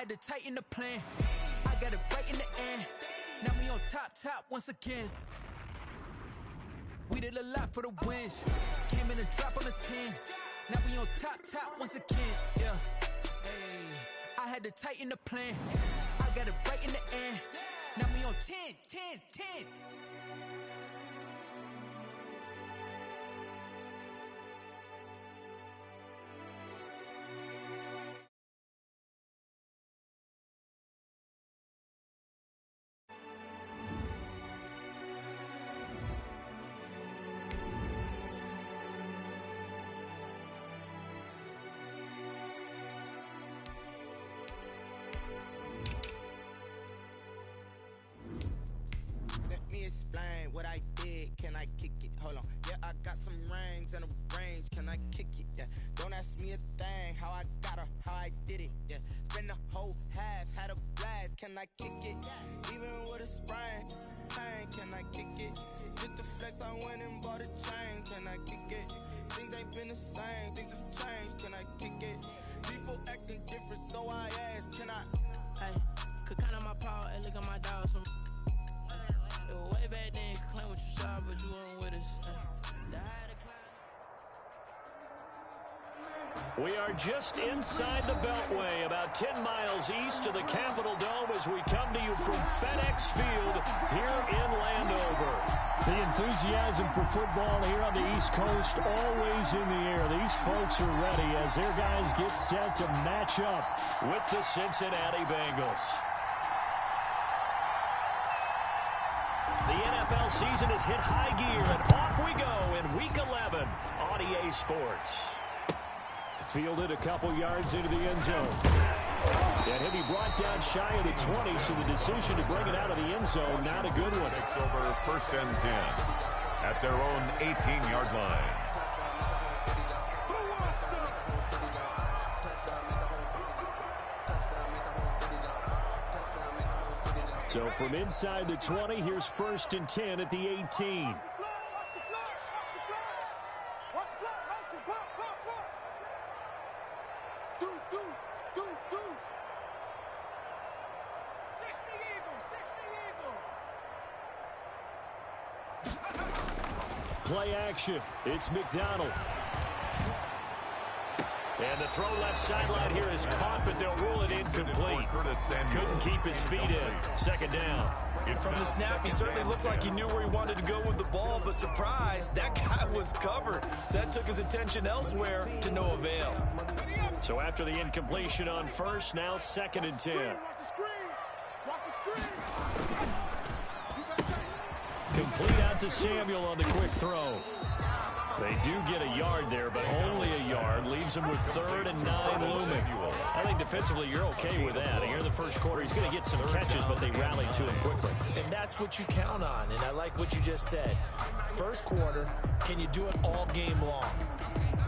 had to tighten the plan. I got it right in the end. Now we on top once again. We did a lot for the wins. Came in a drop on the 10. Now we on top once again. Yeah. Hey. I had to tighten the plan. I got it right in the end. Now we on 10. Explain what I did, can I kick it? Hold on, yeah, I got some rings and a range, can I kick it? Yeah, don't ask me a thing, how I got her, how I did it, yeah, spend the whole half, had a blast, can I kick it? Even with a sprain, pain, can I kick it? Just the flex, I went and bought a chain, can I kick it? Things ain't been the same, things have changed, can I kick it? People acting different, so I ask, can I? Hey, could count on my power and look at my dogs from way back then, claim what you saw, but you weren't with us. We are just inside the Beltway, about 10 miles east of the Capitol Dome as we come to you from FedEx Field here in Landover. The enthusiasm for football here on the East Coast always in the air. These folks are ready as their guys get set to match up with the Cincinnati Bengals. The NFL season has hit high gear, and off we go in Week 11 on EA Sports. Fielded a couple yards into the end zone. And he'll be brought down shy of the 20, so the decision to bring it out of the end zone, not a good one. Takes over 1st and 10 at their own 18-yard line. So from inside the 20, here's 1st and 10 at the 18. Play action. It's McDonald. And the throw left sideline here is caught, but they'll rule it incomplete. Couldn't keep his feet in. 2nd down. From the snap, he certainly looked like he knew where he wanted to go with the ball, but surprise, that guy was covered. So that took his attention elsewhere to no avail. So after the incompletion on 1st, now 2nd and 10. Complete out to Samuel on the quick throw. They do get a yard there, but only a yard. Leaves them with 3rd and 9 looming. I think defensively you're okay with that. Here in the first quarter, he's going to get some catches, but they rallied to him quickly. And that's what you count on, and I like what you just said. First quarter, can you do it all game long?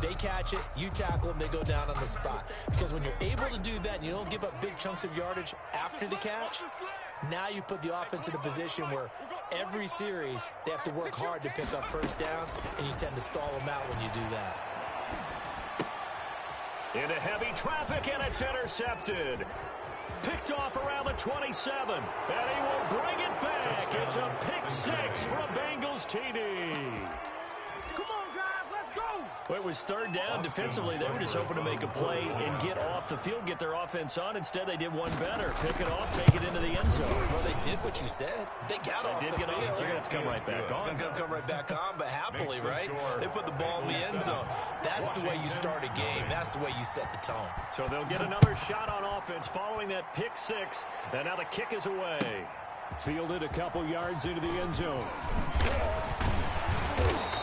They catch it, you tackle them, they go down on the spot. Because when you're able to do that and you don't give up big chunks of yardage after the catch, now you put the offense in a position where every series they have to work hard to pick up first downs, and you tend to stall them out when you do that. Into heavy traffic, and it's intercepted. Picked off around the 27, and he will bring it back. It's a pick 6 for a Bengals TD. Well, it was 3rd down. Defensively, they were just hoping to make a play and get off the field, get their offense on. Instead, they did one better. Pick it off, take it into the end zone. Well, they did what you said. They got off the field. They're going to have to come right back on. They're going to come right back on, but happily, right? They put the ball in the end zone. That's the way you start a game. That's the way you set the tone. So they'll get another shot on offense following that pick 6, and now the kick is away. Fielded a couple yards into the end zone.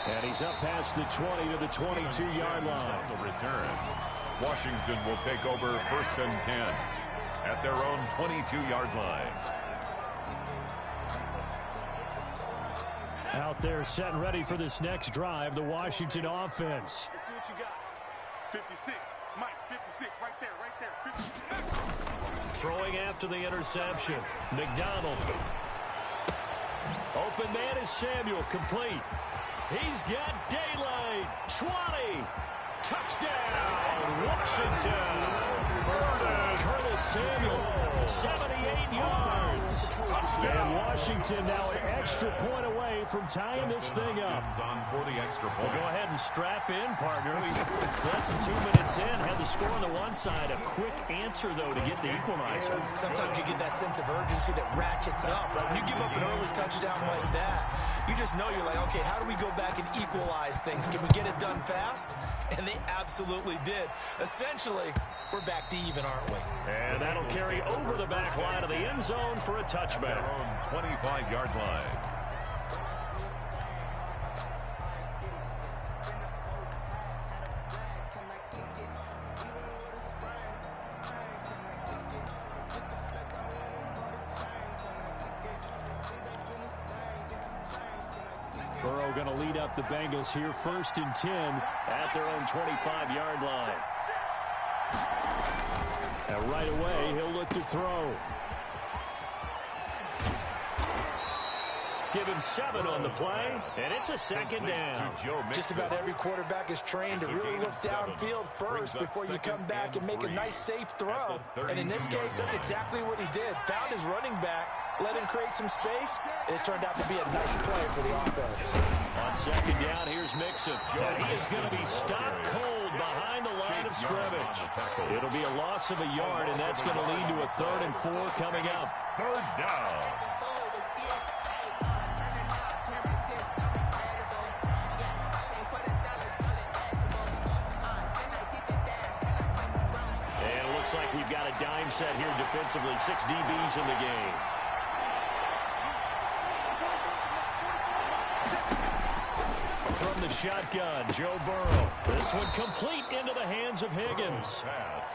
And he's up past the 20 to the 22-yard line. The return. Washington will take over 1st and 10 at their own 22-yard line. Out there set and ready for this next drive, the Washington offense. Let's see what you got. 56. Mike, 56. Right there. 56. Throwing after the interception. McDonald. Open man is Samuel. Complete. He's got daylight. 20. Touchdown, Washington. Curtis Samuel yards. And Washington now an extra point away from tying this thing up. On for the extra point. Well, go ahead and strap in, partner. Less than 2 minutes in, had the score on the one side. A quick answer, though, to get the equalizer. Sometimes you get that sense of urgency that ratchets up, right? When you give up an early touchdown like that, you just know you're like, okay, how do we go back and equalize things? Can we get it done fast? And they absolutely did. Essentially, we're back to even, aren't we? And that'll carry over the back line of the end zone for a touchback. Their own 25-yard line. Burrow going to lead up the Bengals here, 1st and 10 At their own 25-yard line. And right away, he'll look to throw. Give him 7 on the play, and it's a second down. Just about every quarterback is trained to really look downfield first before you come back and make a nice, safe throw. And in this case, that's exactly what he did. Found his running back, let him create some space, and it turned out to be a nice play for the offense. On second down, here's Mixon. And he is going to be stopped cold behind the line of scrimmage. It'll be a loss of a yard, and that's going to lead to a 3rd and 4 coming up. 3rd down. Looks like we've got a dime set here defensively. 6 DBs in the game. From the shotgun, Joe Burrow. This one complete into the hands of Higgins.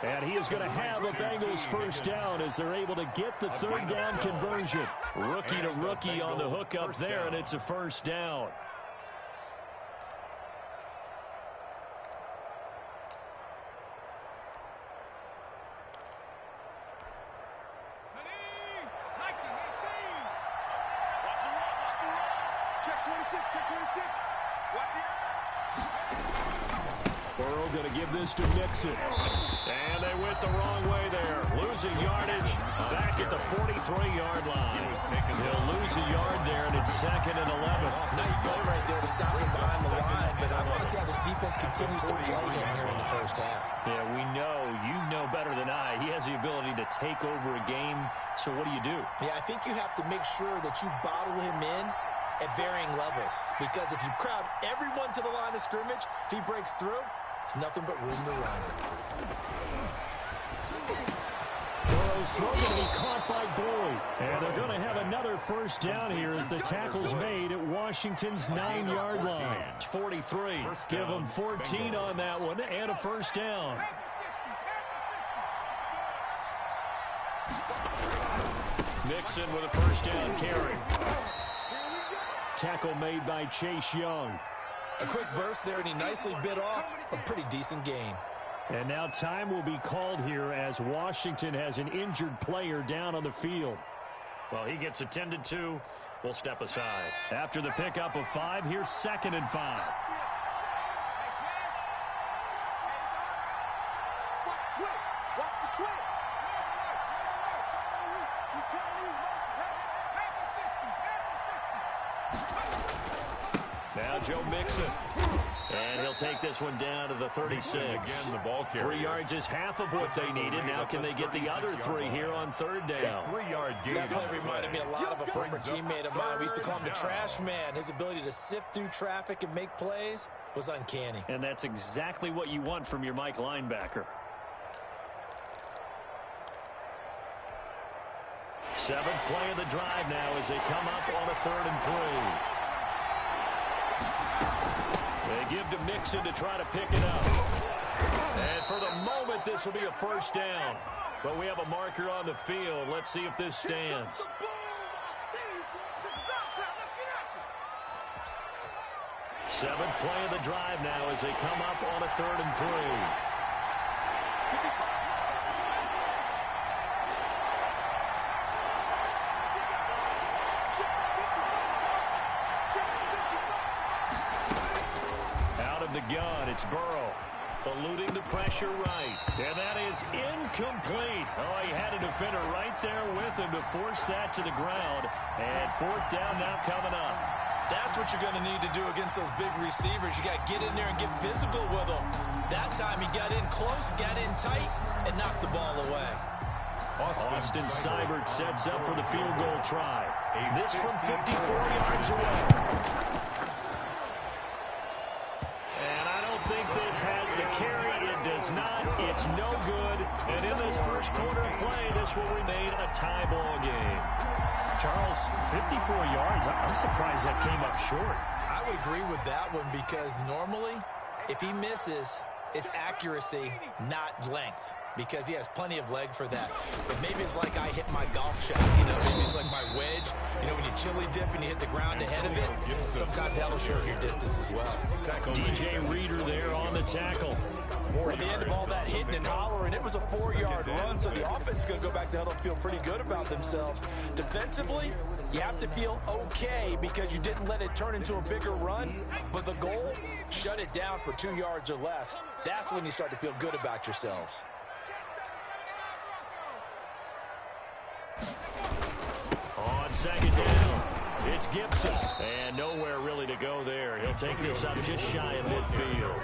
And he is going to have a Bengals 1st down as they're able to get the 3rd down conversion. Rookie to rookie on the hook up there, and it's a 1st down. Burrow going to give this to Mixon. And they went the wrong way there. Losing yardage back at the 43-yard line. They'll lose a yard there, and it's 2nd and 11. Nice play right there to stop him behind the line, but I want to see how this defense continues to play him here in the 1st half. Yeah, we know, you know better than I, he has the ability to take over a game, so what do you do? Yeah, I think you have to make sure that you bottle him in at varying levels, because if you crowd everyone to the line of scrimmage, if he breaks through, there's nothing but room to run. Burrow's throw going to be caught by Boyd. And they're going to have another 1st down here as the tackle's made at Washington's 9-yard line. It's 43. Give them 14 on that one and a 1st down. Mixon with a 1st down carry. Tackle made by Chase Young. A quick burst there, and he nicely bit off a pretty decent gain. And now time will be called here as Washington has an injured player down on the field. Well, he gets attended to. We'll step aside. After the pickup of 5, here's 2nd and 5. Now Joe Mixon. And he'll take this one down to the 36. Again, the ball carrier. 3 yards is half of what they needed. Now can they get the other 3 here on 3rd down? 3-yard gain. That play reminded me a lot of a former teammate of mine. We used to call him the trash man. His ability to sift through traffic and make plays was uncanny. And that's exactly what you want from your Mike linebacker. 7th play of the drive now as they come up on a 3rd and 3. They give to Mixon to try to pick it up. And for the moment, this will be a 1st down. But we have a marker on the field. Let's see if this stands. 7th play of the drive now as they come up on a 3rd and 3. The gun, it's Burrow. Eluding the pressure right. And that is incomplete. Oh, he had a defender right there with him to force that to the ground. And fourth down now coming up. That's what you're going to need to do against those big receivers. You got to get in there and get physical with them. That time he got in close, got in tight, and knocked the ball away. Austin Seibert sets up for the field goal try. This from 54 yards away. And I don't think this has the carry. It does not. It's no good. And in this first quarter of play, this will remain a tie ball game. Charles, 54 yards. I'm surprised that came up short. I would agree with that one because normally, if he misses, it's accuracy, not length, because he has plenty of leg for that. But maybe it's like I hit my golf shot, maybe it's like my wedge. When you chili dip and you hit the ground ahead of it, sometimes that'll shorten your distance as well. DJ Reader there on the tackle. At the end of all that hitting and hollering, it was a 4-yard run, so the offense is going to go back to huddle and feel pretty good about themselves. Defensively, you have to feel okay because you didn't let it turn into a bigger run, but the goal, shut it down for 2 yards or less. That's when you start to feel good about yourselves. On second down, it's Gibson. And nowhere really to go there. He'll take this up just shy of midfield.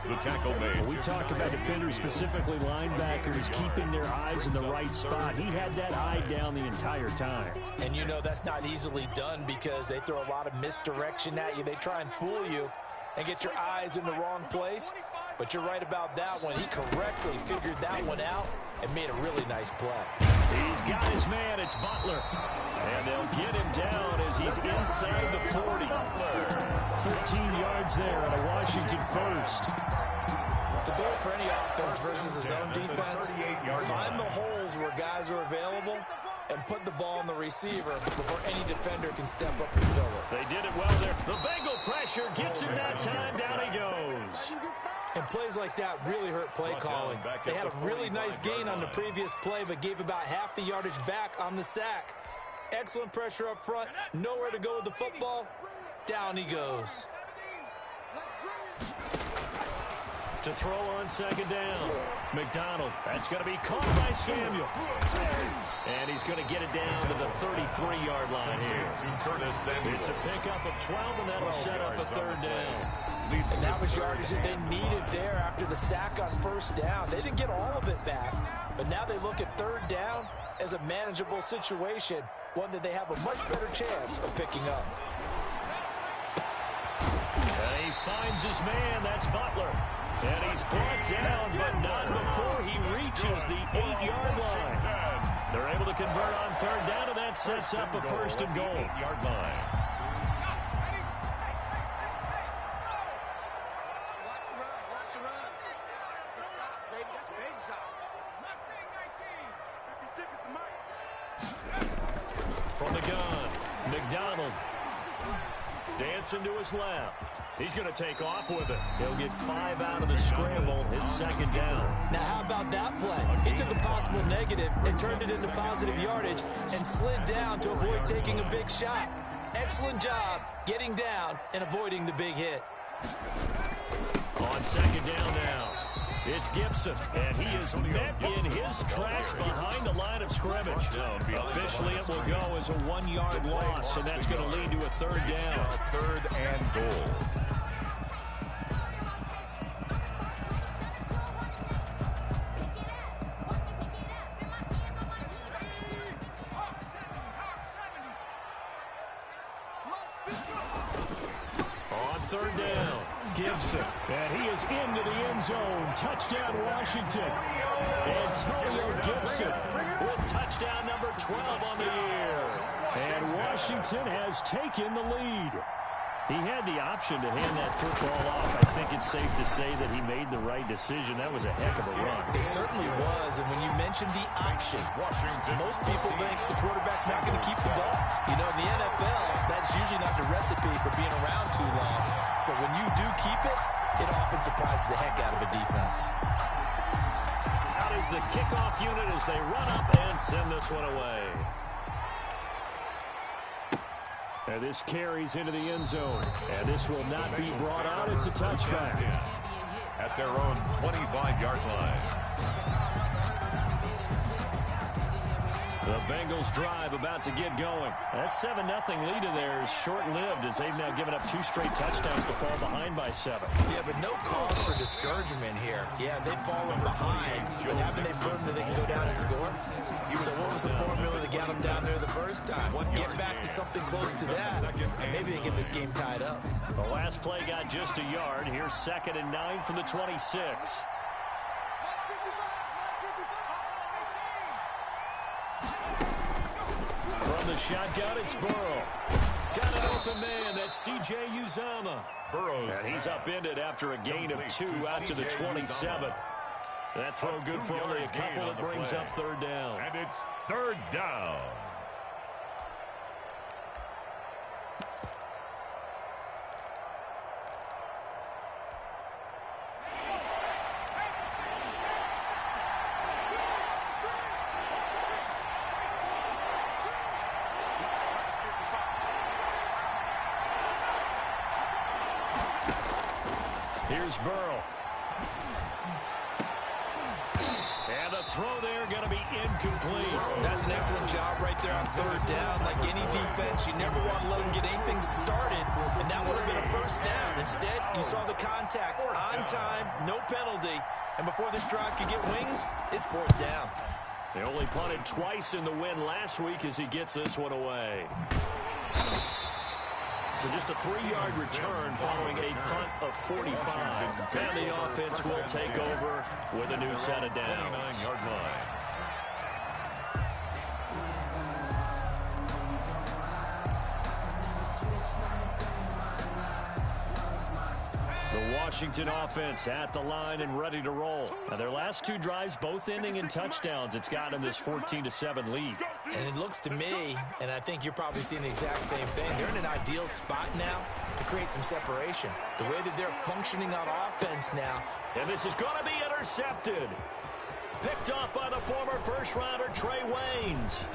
The tackle made. We talk about defenders, specifically linebackers, keeping their eyes in the right spot. He had that eye down the entire time. And that's not easily done because they throw a lot of misdirection at you. They try and fool you and get your eyes in the wrong place. But you're right about that one. He correctly figured that one out and made a really nice play. He's got his man. It's Butler. And they'll get him down as he's inside the 40. 13 yards there on a Washington first. The goal for any offense versus his own defense, find the holes where guys are available and put the ball on the receiver before any defender can step up and fill it. They did it well there. The Bengal pressure gets him that time. Down he goes. And plays like that really hurt play calling. They had a really nice gain on the previous play, but gave about half the yardage back on the sack. Excellent pressure up front. Nowhere to go with the football. Down he goes. To throw on second down. McDonald. That's going to be caught by Samuel. And he's going to get it down to the 33-yard line here. It's a pickup of 12, and that'll set up a third down. And that was yardage that they needed there after the sack on first down. They didn't get all of it back, but now they look at third down as a manageable situation, one that they have a much better chance of picking up. And he finds his man. That's Butler. And he's brought down, but not before he reaches the 8-yard line. They're able to convert on third down, and that sets up a first and goal. 8-yard line. From the gun, McDonald dancing to his left. He's going to take off with it. He'll get 5 out of the scramble. It's second down. Now, how about that play? He took a possible negative and turned it into positive yardage and slid down to avoid taking a big shot. Excellent job getting down and avoiding the big hit. On second down now, it's Gibson, and he is met in his tracks behind the line of scrimmage. Officially, it will go as a 1-yard loss, and that's going to lead to a third down. Third and goal. On third down, Gibson, and he is into the end zone. Touchdown, Washington. Antonio Gibson with touchdown number 12 on the year. And Washington has taken the lead. He had the option to hand that football off. I think it's safe to say that he made the right decision. That was a heck of a run. It certainly was, and when you mentioned the option, most people think the quarterback's not going to keep the ball. In the NFL, that's usually not the recipe for being around too long. So when you do keep it, it often surprises the heck out of a defense. Out is the kickoff unit as they run up and send this one away. And this carries into the end zone. And this will not be brought out. It's a touchback. at their own 25-yard line. The Bengals drive about to get going. That 7-0 lead of theirs short-lived as they've now given up 2 straight touchdowns to fall behind by 7. Yeah, but no cause for discouragement here. Yeah, they've fallen behind, but haven't they proven that they can go down and score? So what was the formula that got them down there the first time? Get back to something close to that, and maybe they get this game tied up. The last play got just a yard. Here's 2nd and 9 from the 26. From the shotgun, it's Burrow. Got an open man. That's C.J. Uzomah. Burrows. And he's upended after a gain of 2 out to the 27. That throw good for only a couple. It brings up 3rd down. And it's 3rd down. Here's Burrow. And the throw there going to be incomplete. That's an excellent job right there on 3rd down. Like any defense, you never want to let them get anything started, and that would have been a 1st down. Instead, you saw the contact on time, no penalty, and before this drive could get wings, it's 4th down. They only punted twice in the win last week as he gets this one away. So just a 3-yard return following a punt of 45. And the offense will take over with a new set of downs. 29-yard line. The Washington offense at the line and ready to roll. Now their last 2 drives both ending in touchdowns. It's gotten them this 14-7 lead. And it looks to me, and I think you're probably seeing the exact same thing, they're in an ideal spot now to create some separation. The way that they're functioning on offense now. And this is going to be intercepted. Picked off by the former first-rounder Trey Waynes.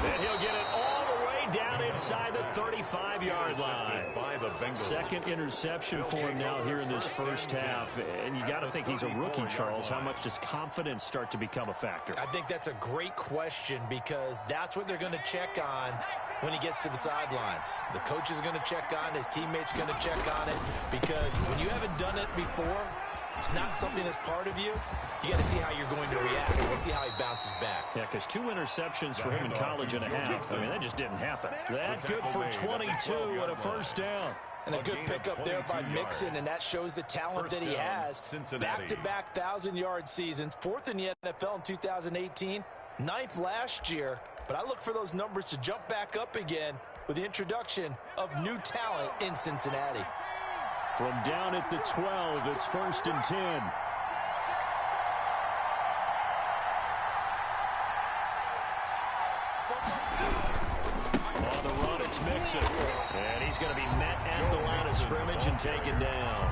And he'll get it all the way down inside the 35-yard line. Second interception for him now here in this first half. And you got to think he's a rookie, Charles. How much does confidence start to become a factor? I think that's a great question because that's what they're going to check on when he gets to the sidelines. The coach is going to check on it. His teammates are going to check on it because when you haven't done it before, it's not something that's part of you. You got to see how you're going to react and see how he bounces back. Yeah, because 2 interceptions for him in college and a half. I mean, that just didn't happen. That good for 22 and a 1st down. And a good pickup there by Mixon, and that shows the talent that he has. Back-to-back 1,000-yard seasons, 4th in the NFL in 2018, 9th last year. But I look for those numbers to jump back up again with the introduction of new talent in Cincinnati. From down at the 12, it's 1st and 10. On the run, it's Mixon. And he's going to be met at the line of scrimmage and taken down.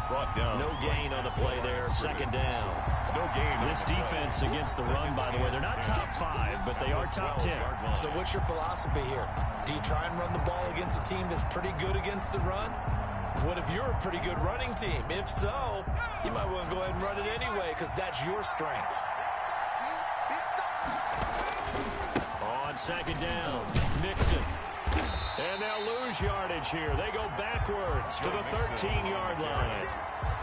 Brought down. No gain on the play there. 2nd down. No gain. This defense against the run, by the way, they're not top 5, but they are top 10. So what's your philosophy here? Do you try and run the ball against a team that's pretty good against the run? What if you're a pretty good running team? If so, you might want to go ahead and run it anyway because that's your strength. On 2nd down, Mixon. And they'll lose yardage here. They go backwards to the 13-yard line.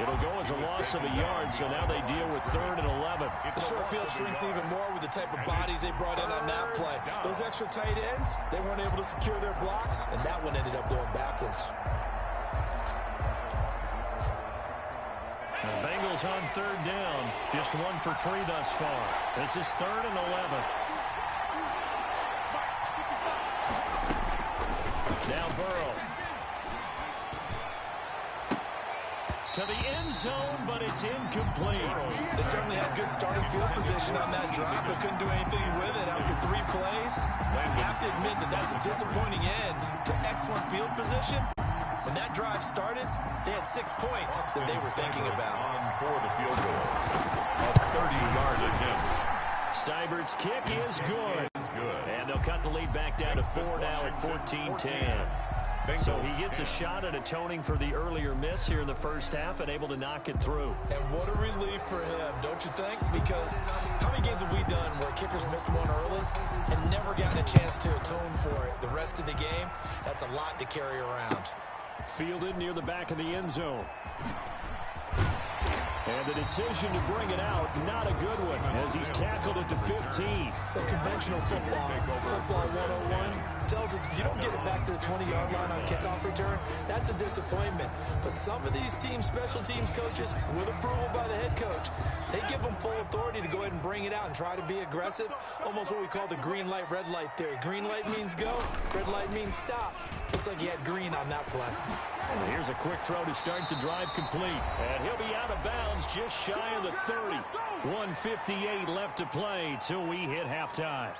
It'll go as a loss of a yard, so now they deal with 3rd and 11. The short field shrinks even more with the type of bodies they brought in on that play. Those extra tight ends, they weren't able to secure their blocks, and that one ended up going backwards. The Bengals on 3rd down. Just 1 for 3 thus far. This is 3rd and 11. Now Burrow. To the end zone, but it's incomplete. They certainly had good starting field position on that drive, but couldn't do anything with it after 3 plays. I have to admit that that's a disappointing end to excellent field position. When that drive started, they had 6 points that they were thinking about. On for the field goal. A 30-yard attempt. Seibert's kick is good. And they'll cut the lead back down to 4 now at 14-10. So he gets a shot at atoning for the earlier miss here in the first half and able to knock it through. And what a relief for him, don't you think? Because how many games have we done where kickers missed one early and never gotten a chance to atone for it the rest of the game? That's a lot to carry around. Fielded near the back of the end zone. And the decision to bring it out, not a good one, as he's tackled at the 15. The conventional football 101, tells us if you don't get it back to the 20-yard line on kickoff return, that's a disappointment. But some of these teams, special teams coaches, with approval by the head coach, they give them full authority to go ahead and bring it out and try to be aggressive, almost what we call the green light, red light theory. Green light means go, red light means stop. Looks like he had green on that play. And here's a quick throw to start the drive complete. And he'll be out of bounds just shy of the 30. 1:58 left to play till we hit halftime.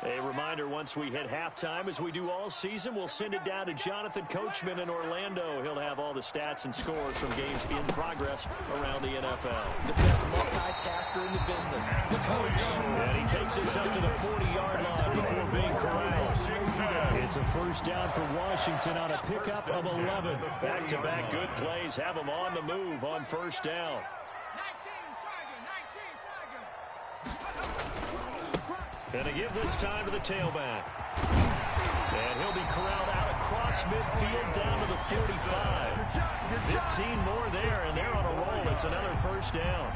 A reminder, once we hit halftime, as we do all season, we'll send it down to Jonathan Coachman in Orlando. He'll have all the stats and scores from games in progress around the NFL. The best multitasker in the business, the coach. And he takes us up to the 40-yard line before being corralled. It's a first down for Washington on a pickup of 11. Back-to-back good plays have them on the move on first down. And they give this time to the tailback. And he'll be corralled out across midfield down to the 45. 15 more there, and they're on a roll. It's another first down.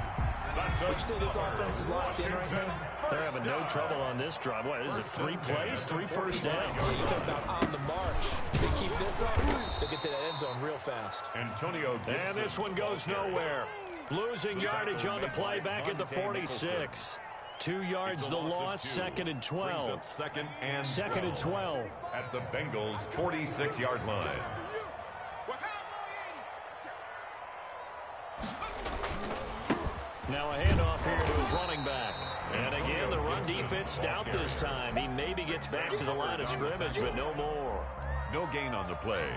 Would you say this offense is locked in right now? They're having no trouble on this drive. What is it, 3 plays, 3 first downs? You talk about on the march. They keep this up, they'll get to that end zone real fast. Antonio Gibson. And this one goes nowhere. Losing yardage on the play back at the 46. 2 yards the loss, 2nd and 12. Second and 12. At the Bengals' 46-yard line. Now a handoff here to his running back. And again, the run defense stout this time. He maybe gets back to the line of scrimmage, but no more. No gain on the play.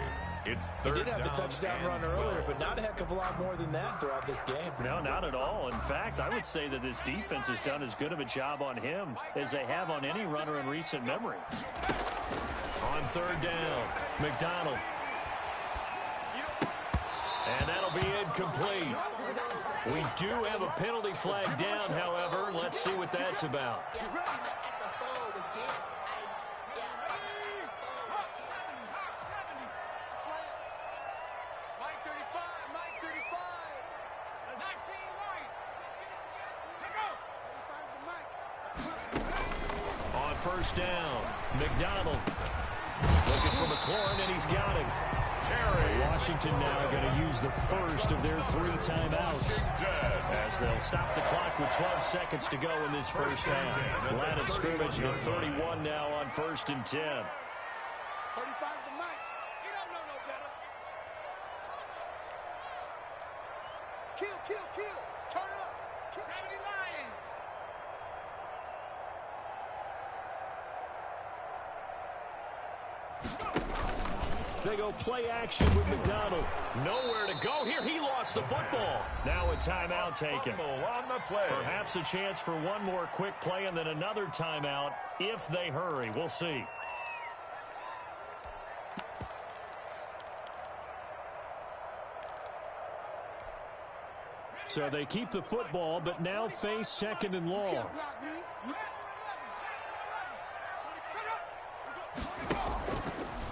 It's third He did have the down touchdown run earlier, but not a heck of a lot more than that throughout this game. No, not at all. In fact, I would say that this defense has done as good of a job on him as they have on any runner in recent memory. On third down, McDonald. And that'll be incomplete. We do have a penalty flag down, however. Let's see what that's about. On first down, McDonald looking for McLaurin, and he's got him. Washington now going to use the first of their 3 timeouts as they'll stop the clock with 12 seconds to go in this first half. Line of scrimmage, the 31 now on 1st and 10. 35's the mic. You don't know no better. Kill. Turn it up. 70 Lions. They go play action with McDonald. Nowhere to go here. He lost the football. Now a timeout taken. On the play. Perhaps a chance for one more quick play and then another timeout if they hurry. We'll see. So they keep the football, but now face 2nd and long.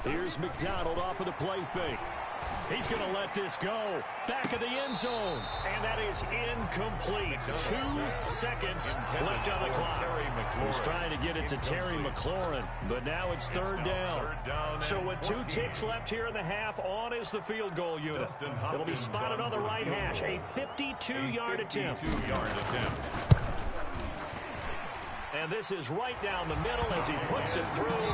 Here's McDonald off of the play fake. He's going to let this go. Back of the end zone. And that is incomplete. 2 seconds left on the clock. He's trying to get it to Terry McLaurin, but now it's third down. So with 2 ticks left here in the half, on is the field goal unit. It'll be spotted on the right hash. A 52-yard attempt. And this is right down the middle as he puts it through.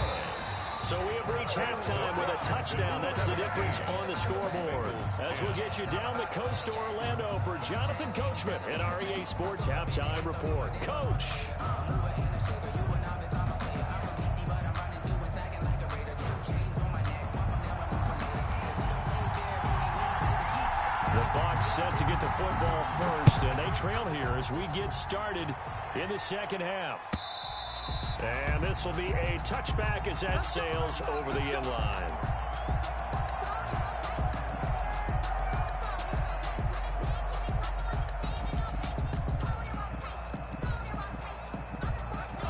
So we have reached halftime with a touchdown. That's the difference on the scoreboard. As we'll get you down the coast to Orlando for Jonathan Coachman in our EA Sports Halftime Report. Coach. The Bucs set to get the football first, and they trail here as we get started in the second half. And this will be a touchback as that sails over the end line.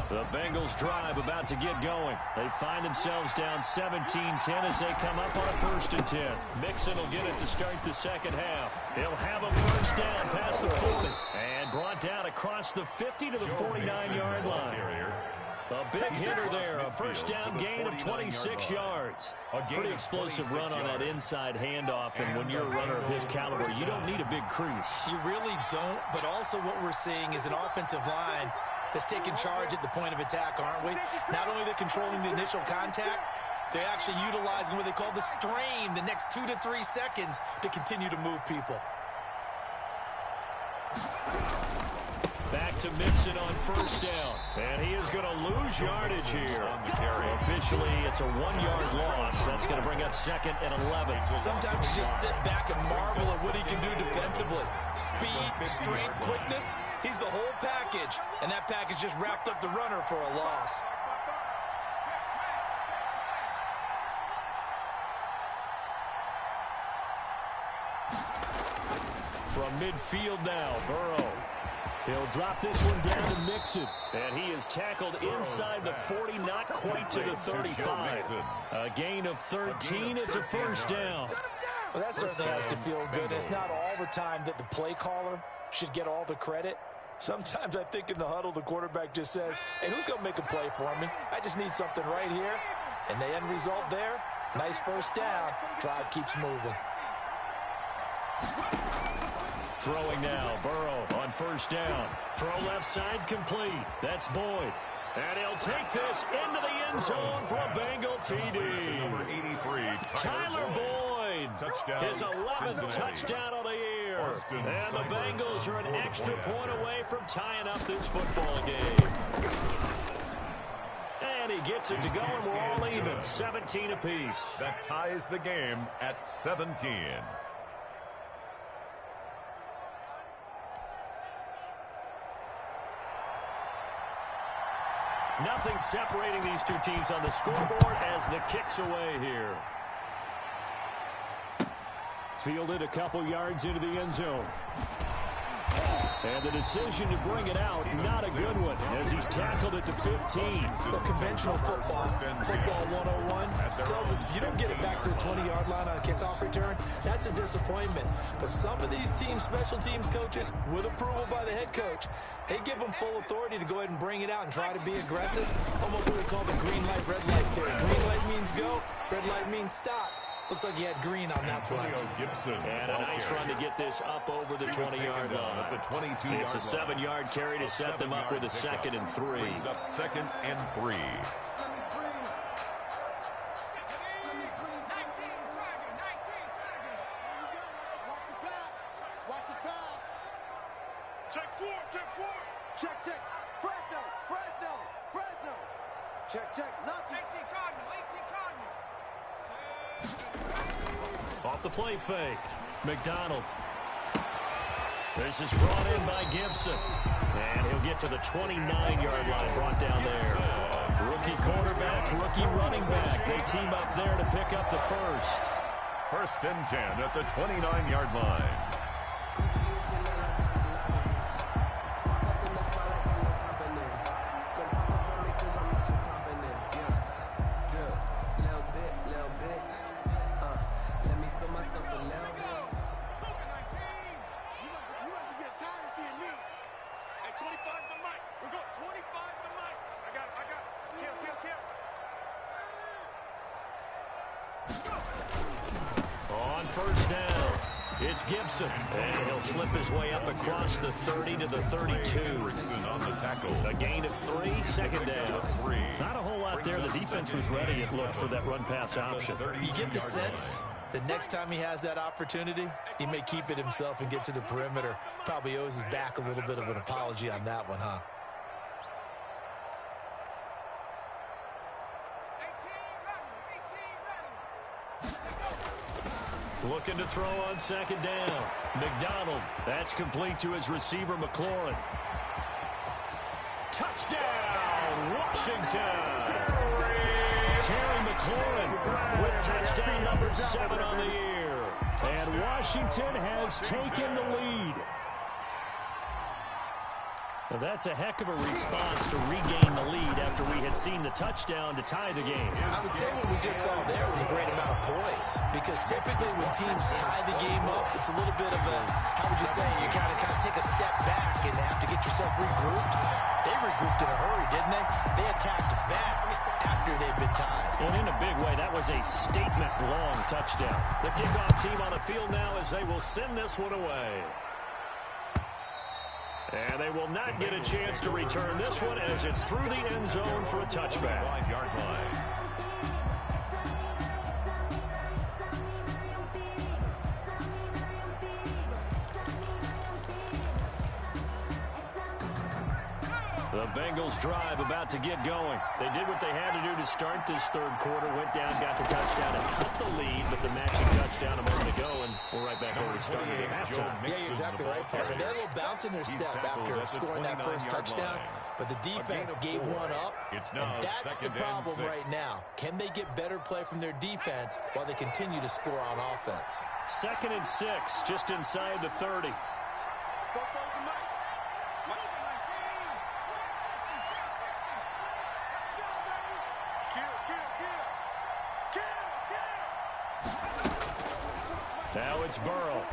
The Bengals drive about to get going. They find themselves down 17-10 as they come up on a 1st and 10. Mixon will get it to start the second half. He'll have a first down past the 40 and brought down across the 50 to the 49-yard line. A big hitter there, a first down gain of 26 yards. Pretty explosive run on that inside handoff, and when you're a runner of his caliber, you don't need a big crease. You really don't, but also what we're seeing is an offensive line that's taking charge at the point of attack, aren't we? Not only are they controlling the initial contact, they're actually utilizing what they call the strain, the next 2 to 3 seconds, to continue to move people. Back to Mixon on first down. And he is going to lose yardage here. Officially, it's a 1-yard loss. That's going to bring up 2nd and 11. Sometimes you just sit back and marvel at what he can do defensively. Speed, strength, quickness. He's the whole package. And that package just wrapped up the runner for a loss. From midfield now, Burrow. He'll drop this one down to Mixon. And he is tackled inside the 40, not quite to the 35. A gain of 13. It's a first down. Well, that certainly has to feel good. It's not all the time that the play caller should get all the credit. Sometimes I think in the huddle, the quarterback just says, hey, who's going to make a play for me? I just need something right here. And the end result there, nice first down. Drive keeps moving. Throwing now, Burrow on first down. Throw left side complete. That's Boyd. And he'll take this into the end zone for a Bengal TD. Number 83, Tyler Boyd. His 11th touchdown of the year. And the Bengals are an extra point away from tying up this football game. And he gets it to go, and we're all even. 17 apiece. That ties the game at 17. Nothing separating these two teams on the scoreboard as the kick's away here. Fielded a couple yards into the end zone. And the decision to bring it out, not a good one, as he's tackled it to 15. The conventional football 101, tells us if you don't get it back to the 20-yard line on a kickoff return, that's a disappointment. But some of these teams, special teams coaches, with approval by the head coach, they give them full authority to go ahead and bring it out and try to be aggressive. Almost what we call the green light, red light theory. Green light means go, red light means stop. Looks like he had green on that play. And a nice run to get this up over the 20-yard line. It's a 7-yard carry to set them up with a 2nd and 3. Brings up 2nd and 3. Check. Fresno. Check. Look. 18 Cardinal. Off the play fake. McDonald. This is brought in by Gibson. And he'll get to the 29-yard line, brought down there. Rookie quarterback, rookie running back. They team up there to pick up the first. 1st and 10 at the 29-yard line. On first down, it's Gibson. And he'll slip his way up across the 30 to the 32. On the tackle. A gain of 3, 2nd down. Not a whole lot there. The defense was ready, it looked, for that run-pass option. You get the sense that next time he has that opportunity, he may keep it himself and get to the perimeter. Probably owes his back a little bit of an apology on that one, huh? Looking to throw on 2nd down. McDonald. That's complete to his receiver, McLaurin. Touchdown, Washington. Terry McLaurin with touchdown number 7 on the year. And Washington has taken the lead. Well, that's a heck of a response to regain the lead after we had seen the touchdown to tie the game. I would say what we just saw there was a great amount of poise, because typically when teams tie the game up, it's a little bit of a, how would you say, you kind of take a step back and have to get yourself regrouped. They regrouped in a hurry, didn't they? They attacked back after they'd been tied. And in a big way, that was a statement-long touchdown. The kickoff team on the field now as they will send this one away. And they will not get a chance to return this one as it's through the end zone for a touchback. 5-yard line. The Bengals drive about to get going. They did what they had to do to start this third quarter. Went down, got the touchdown, and cut the lead with the matching touchdown a moment ago. And we're right back where we started at halftime. Yeah, you're exactly right, Parker. They had a little bounce in their step after scoring that first touchdown. But the defense gave one up, and that's the problem right now. Can they get better play from their defense while they continue to score on offense? 2nd and 6, just inside the 30. Now it's Burrow.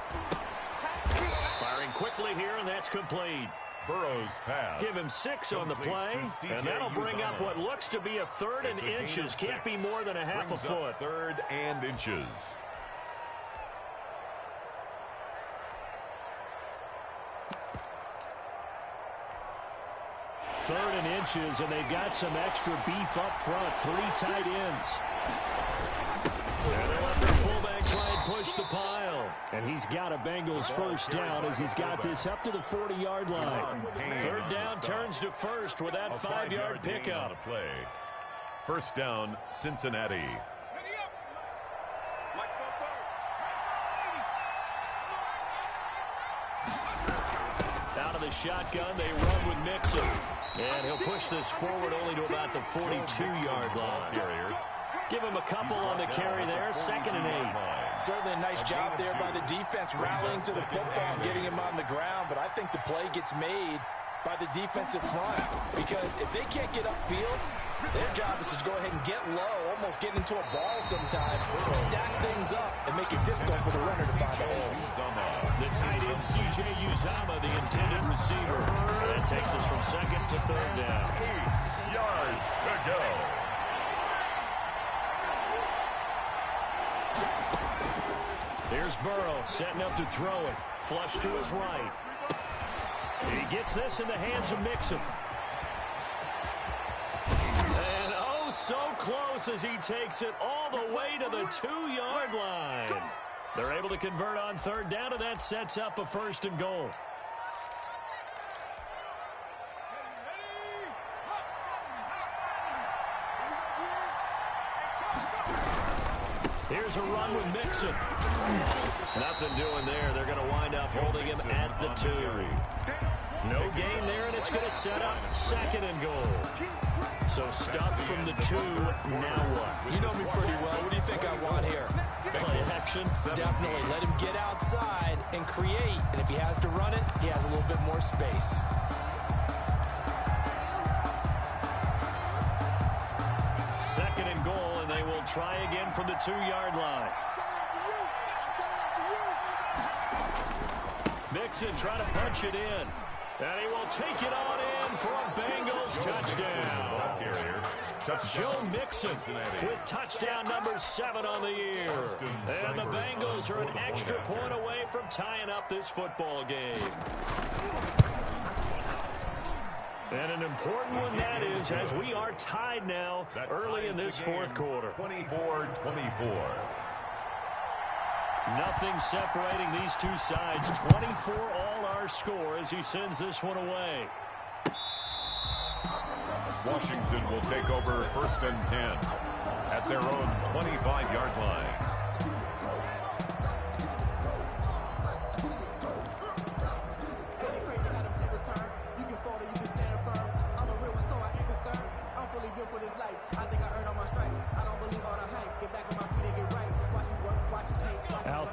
Firing quickly here, and that's complete. Burrow's pass. Give him 6 on the play, and that'll bring up what looks to be a 3rd and inches. Can't be more than a half a foot. 3rd and inches. Third and inches, and they've got some extra beef up front. 3 tight ends. And they let their fullback try and push the pile. And he's got a Bengals first down as he's got this up to the 40-yard line. 3rd down turns to first with that 5-yard pickup. First down, Cincinnati. Out of the shotgun, they run with Mixon. And he'll push this forward only to about the 42-yard line. Give him a couple on the carry there. 2nd and 8. Certainly a nice job there by the defense rallying to the football and getting him on the ground. But I think the play gets made by the defensive front, because if they can't get upfield, their job is to go ahead and get low, almost get into a ball sometimes, stack things up, and make it difficult for the runner to find a hole. The tight end, C.J. Uzomah, the intended receiver. That takes us from 2nd to 3rd down. 8 yards to go. Here's Burrow setting up to throw it. Flush to his right. He gets this in the hands of Mixon. And oh, so close as he takes it all the way to the 2-yard line. They're able to convert on 3rd down, and that sets up a 1st and goal. Here's a run with Mixon. Nothing doing there. They're going to wind up holding him at the 2. No gain there, and it's going to set up 2nd and goal. So stuck from the 2. Now what? You know me pretty well. What do you think I want here? Play action. Definitely. Let him get outside and create. And if he has to run it, he has a little bit more space. Second and goal, and they will try again from the 2-yard line. Mixon trying to punch it in. And he will take it on in for a Bengals touchdown. Joe Mixon with touchdown number 7 on the year. And the Bengals are an extra point away from tying up this football game. And an important one that is, as we are tied now early in this 4th quarter. 24-24. Nothing separating these two sides. 24 all our score as he sends this one away. Washington will take over 1st and 10 at their own 25-yard line. Crazy how them tables turn. You can fall or you can stand firm. I'm a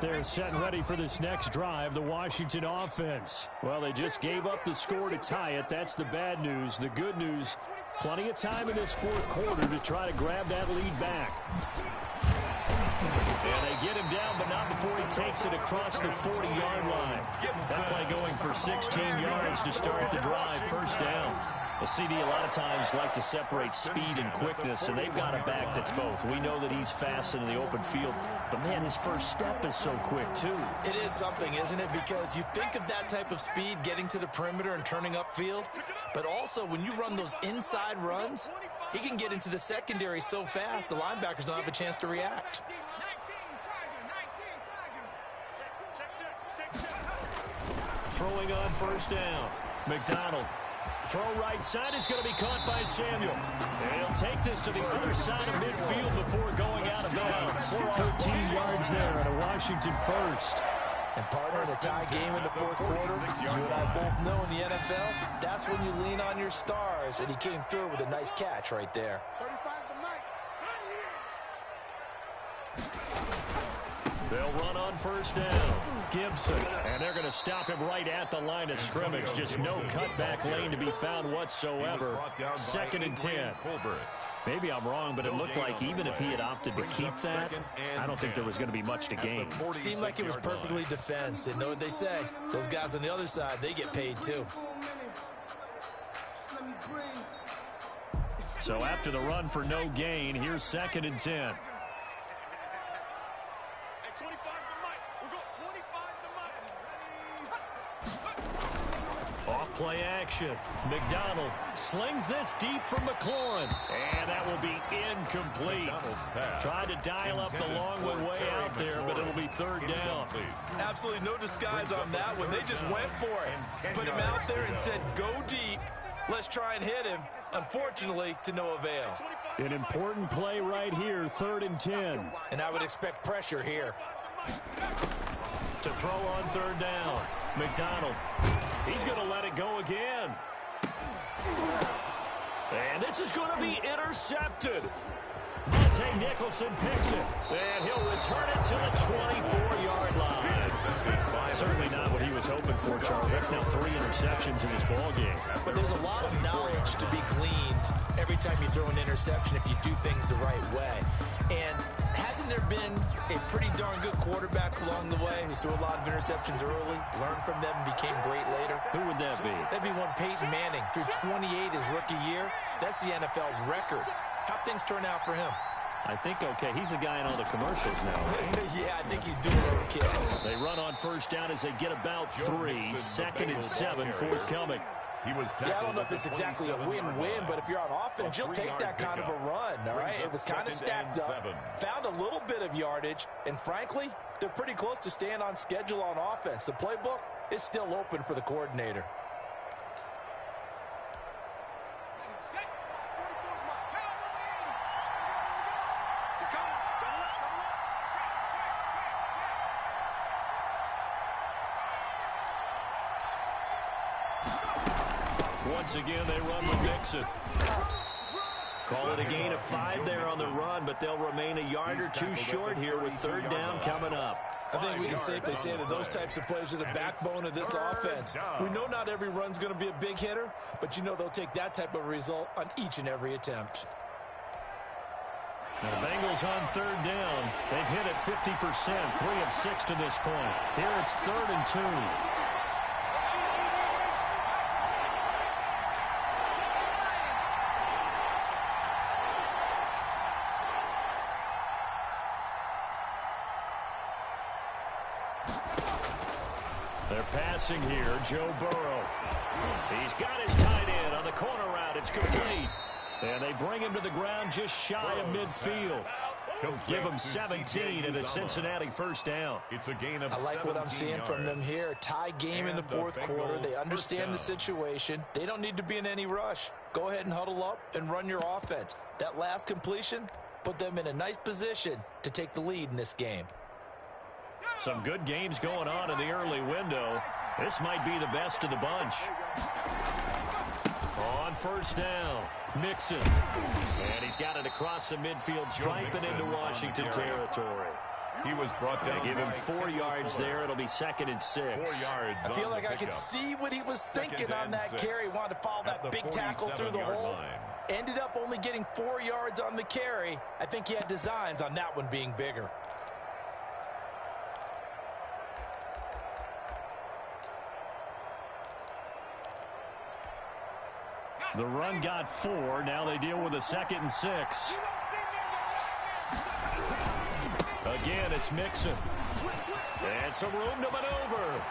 They're set and ready for this next drive, the Washington offense. Well, they just gave up the score to tie it. That's the bad news. The good news, plenty of time in this fourth quarter to try to grab that lead back. And they get him down, but not before he takes it across the 40-yard line. That play going for 16 yards to start the drive, first down. A CD a lot of times like to separate speed and quickness, and they've got a back that's both. We know that he's fast in the open field, but, man, his first step is so quick, too. It is something, isn't it? Because you think of that type of speed getting to the perimeter and turning upfield, but also when you run those inside runs, he can get into the secondary so fast the linebackers don't have a chance to react. Throwing on first down. McDonald. Throw right side is going to be caught by Samuel. They'll take this to the other side of midfield before going out of bounds. 13 yards there and a Washington first. And partner, in a tie game in the fourth quarter, you and I both know in the NFL, that's when you lean on your stars, and he came through with a nice catch right there. 35's the mic. They'll run on first down. Gibson, and they're going to stop him right at the line of scrimmage. Just no cutback lane to be found whatsoever. 2nd and 10. Maybe I'm wrong, but it looked like even if he had opted to keep that, I don't think there was going to be much to gain. Seemed like it was perfectly defense. And know what they say? Those guys on the other side, they get paid too. So after the run for no gain, here's 2nd and 10. Off-play action. McDonald slings this deep from McLaurin. And that will be incomplete. Tried to dial up the long way out there, but it'll be 3rd down. Absolutely no disguise on that one. They just went for it. Put him out there and said, go deep. Let's try and hit him. Unfortunately, to no avail. An important play right here, 3rd and 10. And I would expect pressure here. To throw on 3rd down. McDonald. He's going to let it go again. And this is going to be intercepted. Monte Nicholson picks it. And he'll return it to the 24-yard line. Certainly not what he was hoping for, Charles. That's now 3 interceptions in this ballgame. But there's a lot of knowledge to be gleaned every time you throw an interception if you do things the right way. And hasn't there been a pretty darn good quarterback along the way who threw a lot of interceptions early, learned from them, and became great later? Who would that be? That'd be one Peyton Manning. Threw 28 his rookie year. That's the NFL record. How'd things turn out for him? I think, okay, he's a guy in all the commercials now. Yeah, I think he's doing okay. They run on first down as they get about 3. 2nd and 7, forthcoming. Yeah, I don't know if it's exactly a win-win, but if you're on offense, you'll take that kind of a run, all right? It was kind of stacked up, found a little bit of yardage, and frankly, they're pretty close to staying on schedule on offense. The playbook is still open for the coordinator. Once again, they run with Nixon. Call it a gain of 5 there on the run, but they'll remain a yard or 2 short here with 3rd down coming up. I think we can safely say that those types of plays are the backbone of this offense. We know not every run's going to be a big hitter, but you know they'll take that type of result on each and every attempt. Now the Bengals on 3rd down. They've hit it 50%, 3 of 6 to this point. Here it's 3rd and 2. They're passing here, Joe Burrow. He's got his tight end on the corner route. It's complete. And they bring him to the ground just shy of midfield. Give him 17 and a Cincinnati first down. It's a gain of I like what I'm seeing from them here. Tie game in the fourth quarter. They understand the situation. They don't need to be in any rush. Go ahead and huddle up and run your offense. That last completion put them in a nice position to take the lead in this game. Some good games going on in the early window. This might be the best of the bunch. On first down, Mixon. And he's got it across the midfield stripe and into Washington territory. He was brought down. They give him 4 yards there. It'll be 2nd and 6. 4 yards. I feel like I could see what he was thinking on that carry. Wanted to follow that big tackle through the hole. Ended up only getting 4 yards on the carry. I think he had designs on that one being bigger. The run got 4. Now they deal with a 2nd and 6. Again, it's Mixon. And some room to maneuver.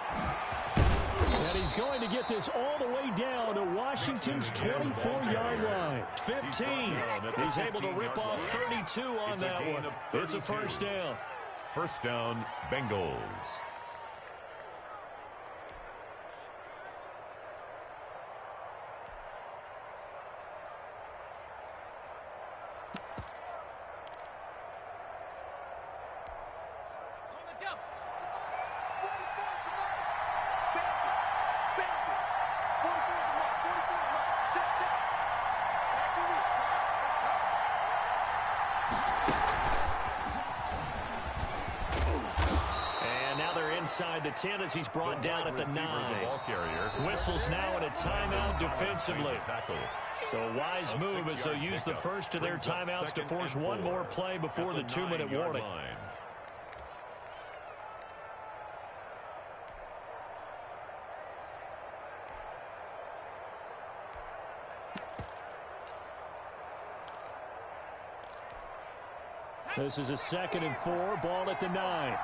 And he's going to get this all the way down to Washington's 24-yard line. 15. He's able to rip off 32 on that one. It's a first down. First down, Bengals. Inside the 10 as he's brought down at the 9. Whistles now in a timeout defensively. So a wise move as they'll use the first of their timeouts to force one more play before the 2-minute warning. This is a 2nd and 4. Ball at the 9.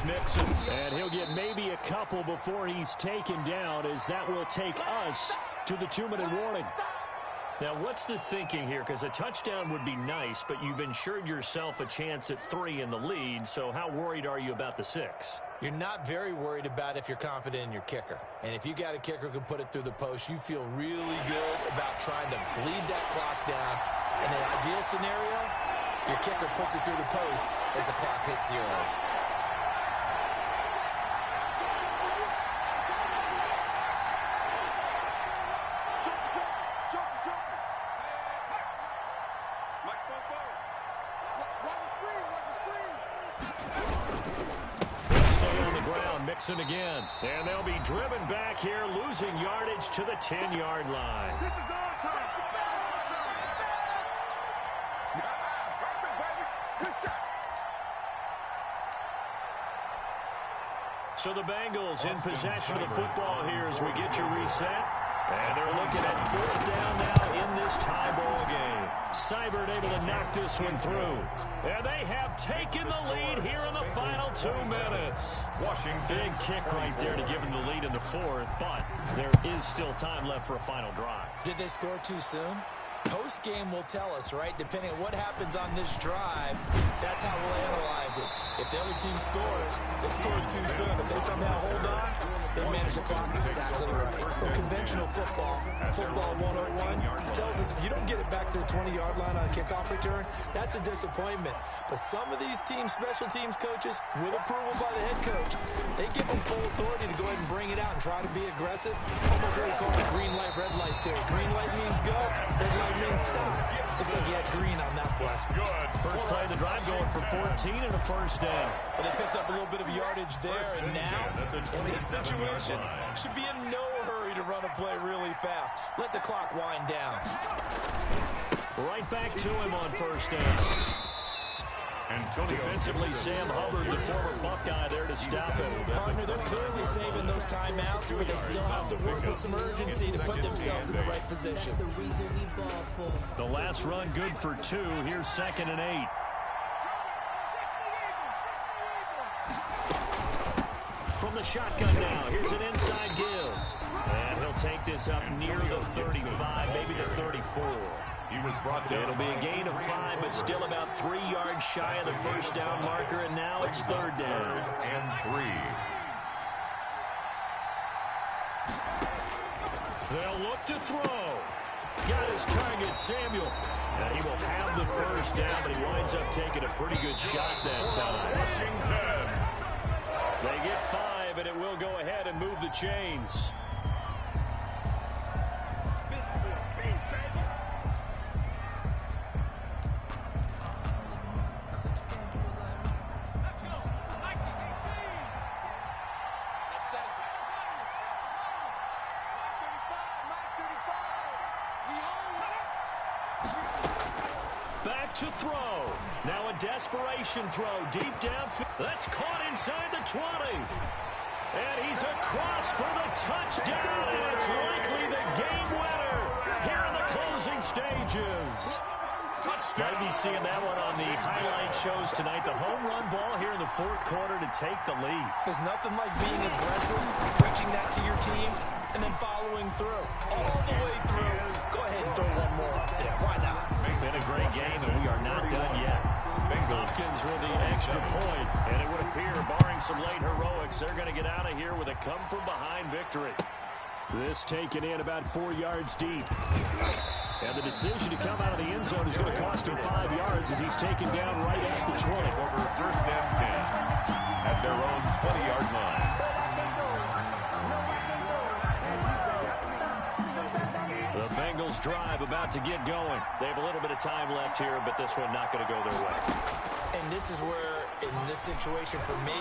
Mixon. And he'll get maybe a couple before he's taken down, as that will take us to the 2-minute warning. Now, what's the thinking here? Because a touchdown would be nice, but you've ensured yourself a chance at 3 in the lead, so how worried are you about the 6? You're not very worried about if you're confident in your kicker. And if you got a kicker who can put it through the post, you feel really good about trying to bleed that clock down. In an ideal scenario, your kicker puts it through the post as the clock hits zeros. Again, and they'll be driven back here, losing yardage to the 10-yard line. This is our turn. Good shot. So the Bengals in possession of the football here as we get you reset. And they're looking at 4th down now in this tie ball game. Seibert able to knock this one through. And they have taken the lead here in the final 2 minutes. Washington. Big kick right there to give them the lead in the 4th, but there is still time left for a final drive. Did they score too soon? Post-game will tell us, right? Depending on what happens on this drive, that's how we'll analyze it. If the other team scores, they scored too soon. If they somehow hold on, they manage the clock exactly right. So conventional football 101, tells us if you don't get it back to the 20-yard line on a kickoff return, that's a disappointment. But some of these teams, special teams coaches, with approval by the head coach, they give them full authority to go ahead and bring it out and try to be aggressive. Almost what we call the green light, red light theory. Green light means go, red light means stop. Looks like you had green on that play. First play of the drive going for 14 and a first down. Well, they picked up a little bit of yardage there, and now, in this situation, should be in no hurry to run a play really fast. Let the clock wind down. Right back to him on first down. Defensively, Sam Hubbard, the former Buckeye, there to stop him. Partner, they're clearly saving those timeouts, but they still have to work with some urgency to put themselves in the right position. The last run good for 2. Here's 2nd and 8. From the shotgun now, here's an inside give. And he'll take this up near the 35, maybe the 34. He was brought down. It'll be a gain of 5, but still about 3 yards shy of the first down marker, and now it's 3rd down. 3rd and 3. They'll look to throw. Got his target, Samuel. Now he will have the first down, but he winds up taking a pretty good shot that time. Washington. They get 5, and it will go ahead and move the chains. Back to throw. Now a desperation throw deep downfield. That's caught inside the 20. And he's across for the touchdown. And it's likely the game winner here in the closing stages. Might be seeing that one on the highlight shows tonight. The home run ball here in the fourth quarter to take the lead. There's nothing like being aggressive, preaching that to your team, and then following through. All the way through. Go ahead and throw one more up there. Why not? Been a great game, and we are not done yet. Hopkins with the extra point, and it would appear, barring some late heroics, they're going to get out of here with a come-from-behind victory. This taken in about 4 yards deep. And the decision to come out of the end zone is going to cost him 5 yards as he's taken down right at the 20. Over first and 10 at their own 20-yard line. The Bengals drive about to get going. They have a little bit of time left here, but this one not going to go their way. And this is where, in this situation for me,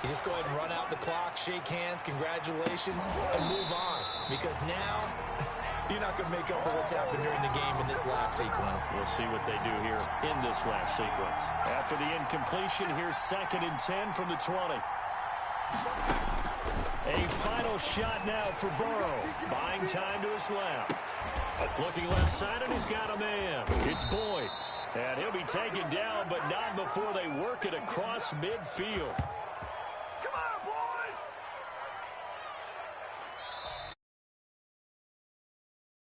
you just go ahead and run out the clock, shake hands, congratulations, and move on. Because now, you're not going to make up for what's happened during the game in this last sequence. We'll see what they do here in this last sequence. After the incompletion, here's 2nd and 10 from the 20. A final shot now for Burrow. Buying time to his left. Looking left side, and he's got a man. It's Boyd. And he'll be taken down, but not before they work it across midfield.